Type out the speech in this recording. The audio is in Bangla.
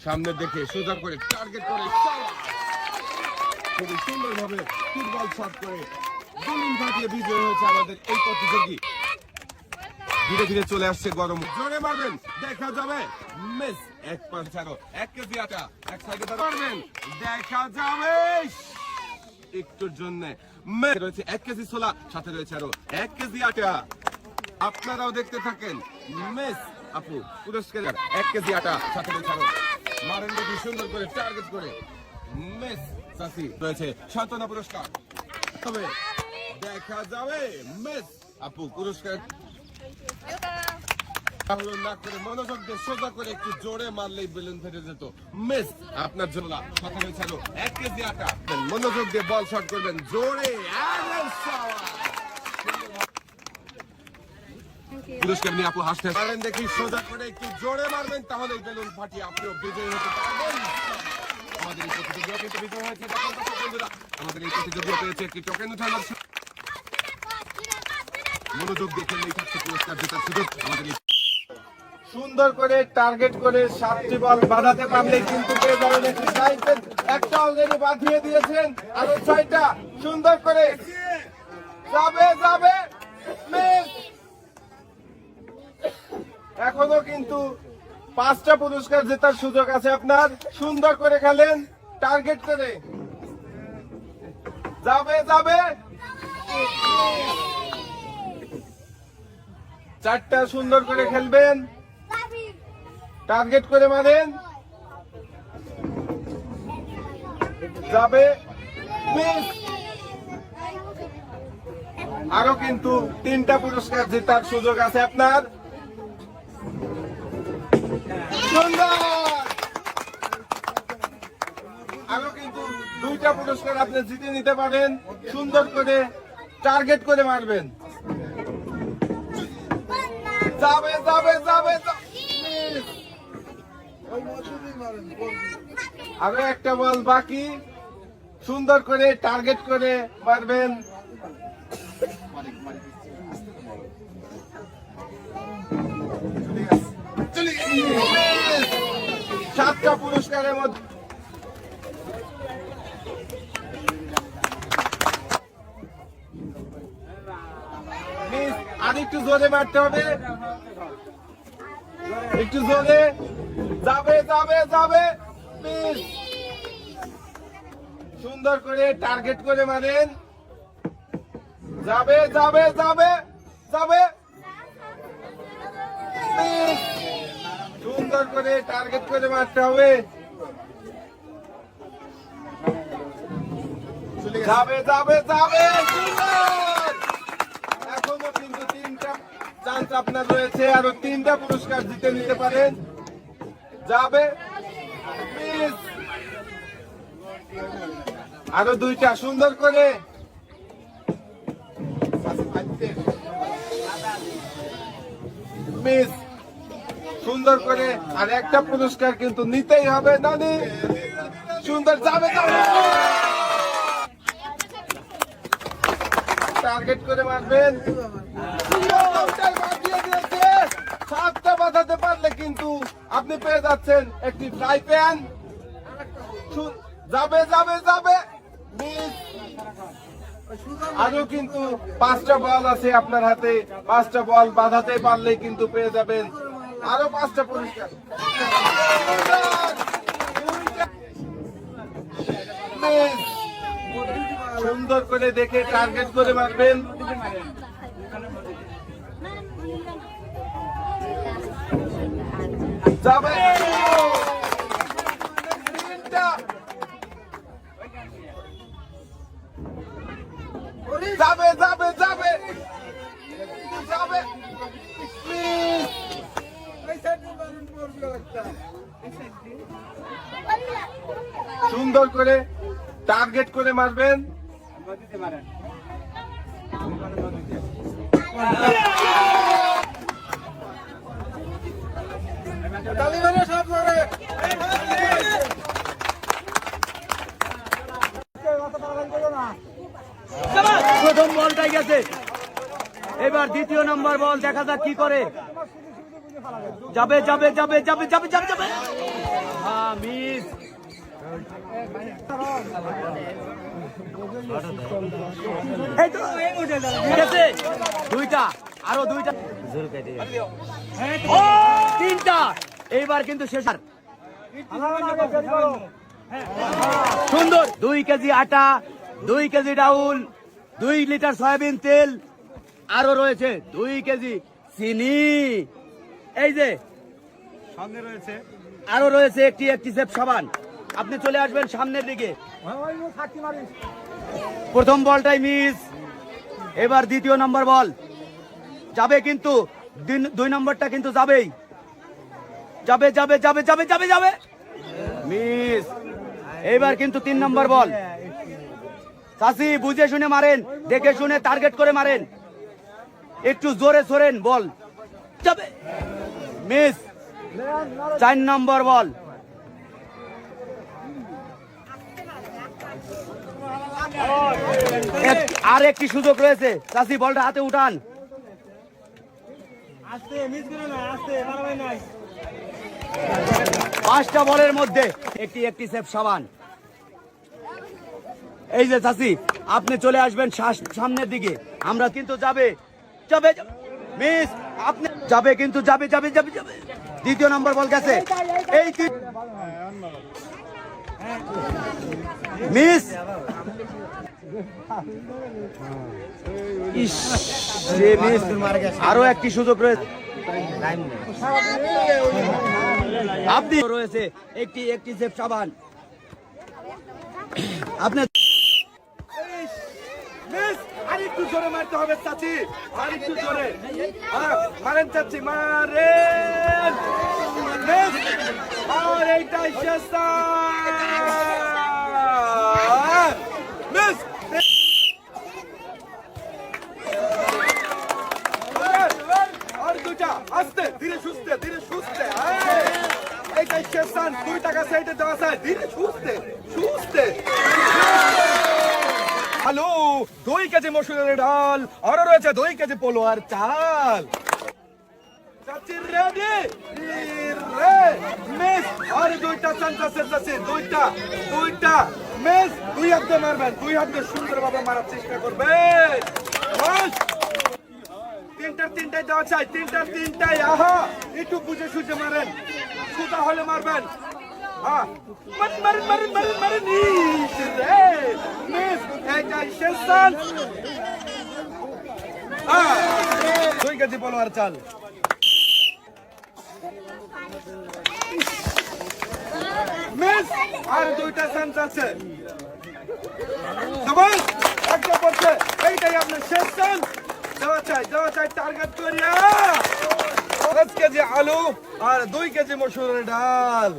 সামনে দেখে সোজা করে টার্গেট করে খুবই সুন্দরভাবে ফুটবল শট করে বেলুন ফাটিয়ে বিজয় হয়েছে আমাদের এই প্রতিযোগী। ধীরে ধীরে চলে আসছে গরম, জোরে মারবেন, দেখা যাবে মিস। এক পাশ ছাড়ো, 1 কেজি আটা এক সাইডে মারবেন, দেখা যাবে একটুর জন্য মিস রয়েছে। 1 কেজি ছোলা, সাথে রয়েছে আরো 1 কেজি আটা। আপনারাও দেখতে থাকেন। মিস আপু পুরস্কার 1 কেজি আটা, সাথে রয়েছে আরো মারেন দেখি সুন্দর করে টার্গেট করে মিস। সাসি রয়েছে সান্ত্বনা পুরস্কার, তবে দেখা যাবে মিস আপু পুরস্কার না করে মনোযোগ দিয়ে সোজা করে একটু জোরে মারলেই বেলুন ফেটে যেত। মিস আপনার জন্য সাথে রয়েছে আরো 1 কেজি আটা। মনোযোগ দিয়ে বল শট করবেন জোরে, পুরস্কার নিয়ে আপু হাসতে পারেন দেখি সোজা করে একটু জোরে মারবেন, তাহলে বেলুন ফাটিয়ে আপনিও বিজয়ী হতে পারবেন। আমাদের এই প্রতিযোগিতা কিন্তু বিজয় হয়েছে বন্ধুরা। আমাদের এই প্রতিযোগিতা পেয়েছে একটি টোকেন উঠানোর মনোযোগ দিয়ে খেললেই থাকছে পুরস্কার জেতার সুযোগ। আমাদের সুন্দর করে টার্গেট করে 7টি বল বাঁধাতে পারলে কিন্তু পেয়ে যাবেন একটি সাইকেল। একটা অলরেডি বাঁধিয়ে দিয়েছেন, আরো 6টা সুন্দর করে যাবে যাবে মিস। এখনো কিন্তু 5টা পুরস্কার জেতার সুযোগ আছে আপনার। সুন্দর করে খেলেন টার্গেট করে, যাবে যাবে 4টা সুন্দর করে খেলবেন, টার্গেট করে মারেন, যাবে মিস। আরো কিন্তু 3টা পুরস্কার জেতার সুযোগ আছে আপনার। সুন্দর, আরো কিন্তু 2টা পুরস্কার আপনি জিতে নিতে পারেন। সুন্দর করে টার্গেট করে মারবেন, যাবে যাবে যাবে। আরো একটা বল বাকি, সুন্দর করে টার্গেট করে মারবেন, সাতটা পুরস্কারের মধ্যে আর একটু জোরে মারতে হবে, একটু জোরে, যাবে যাবে যাবে মিস। সুন্দর করে টার্গেট করে মারেন, যাবে যাবে যাবে যাবে মিস। সুন্দর করে টার্গেট করে মারতে হবে, যাবে যাবে যাবে। এখনো কিন্তু 3টা চান্স আপনার রয়েছে, আরো 3টা পুরস্কার জিতে নিতে পারেন, যাবে মিস। আরো 2টা সুন্দর করে, মিস। সুন্দর করে আর একটা পুরস্কার কিন্তু নিতেই হবে নানি। সুন্দর, যাবে যাবে, টার্গেট করে মারবেন, 7টা বাঁধাতে পারলে কিন্তু আপনি পেয়ে যাচ্ছেন একটি ফ্রাই প্যান। যাবে যাবে যাবে মিস। আরো কিন্তু 5টা বল আছে আপনার হাতে, 5টা বল বাঁধাতে পারলে কিন্তু পেয়ে যাবেন আরো 5টা পুরস্কার। সুন্দর করে দেখে টার্গেট করে মারবেন, যাবে যাবে যাবে যাবে যাবে সুন্দর করে টার্গেট করে মারবেন, প্রথম বলটাই গেছে, এবার দ্বিতীয় নম্বর বল, দেখা যাক কি করে। যাবে যাবে যাবে যাবে যাবে যাবে যাবে মিস। এই তো, ঠিক আছে, দুইটা, আরো দুইটা, ও, তিনটা। এইবার কিন্তু শেষ। আর সুন্দর 2 কেজি আটা, 2 কেজি ডাউল, 2 লিটার সয়াবিন তেল, আরো রয়েছে 2 কেজি চিনি। এই যে সঙ্গে রয়েছে আরো রয়েছে একটি সেফ সাবান। আপনি চলে আসবেন সামনের দিকে। প্রথম বলটাই মিস। এবার দ্বিতীয় নম্বর বল যাবে, কিন্তু 2 নম্বরটা কিন্তু যাবেই, যাবে যাবে যাবে যাবে যাবে যাবে, মিস। এবার কিন্তু 3 নম্বর বল। চাচি বুঝে শুনে মারেন, দেখে শুনে টার্গেট করে মারেন, একটু জোরে সরেন, বল যাবে, মিস। 4 নম্বর বল। আর একটি সুযোগ রয়েছে, চাচি বলটা হাতে উঠান। পাঁচটা বলের মধ্যে একটি সেফ সাবান। এই যে চাচি, আপনি চলে আসবেন সামনের দিকে। আমরা কিন্তু যাবে যাবে মিস, আপনি যাবে কিন্তু যাবে যাবে যাবে যাবে। দ্বিতীয় নম্বর বল গেছে, এই মিস। ইস, যে মিস। আরো একটি সুযোগ রয়েছে, আপনি রয়েছে একটি সেফ সাবান। আপনার আরেকটু জোরে মারতে হবে চাচি, আরেকটু জোরে মারেন চাচি, মারেন। আর এইটাই শেষ। মিস। আর দুইটা, আস্তে ধীরে সুস্থে, ধীরে সুস্থে। এইটাই শেষ। 2 টাকা সাইডে দেওয়া যায়, ধীরে সুস্থে সুস্থে। হ্যালো, 2 কেজি মসুরের ডাল, আরো রয়েছে 2 কেজি পোলো আর চাল। চাচি রেডি, মিস। আর 2টা চান্স আছে চাচি, 2টা মিস। 2 হাত দিয়ে মারবেন, 2 হাত দিয়ে সুন্দরভাবে মারার চেষ্টা করবেন। তিনটাই দেওয়া চাই, তিনটাই। আহা, একটু বুঝে সুঝে মারেন, সুতা হলে মারবেন। মারেন। এইটাই শেষ চান্স। 2 কেজি পোলো আর চাল। মিস। আর 2টা চান্স আছে। একটা পড়ছে, এইটাই আপনার শেষ চান্স। দেওয়া চাই টার্গেট করিয়া। 5 কেজি আলু আর 2 কেজি মসুরের ডাল।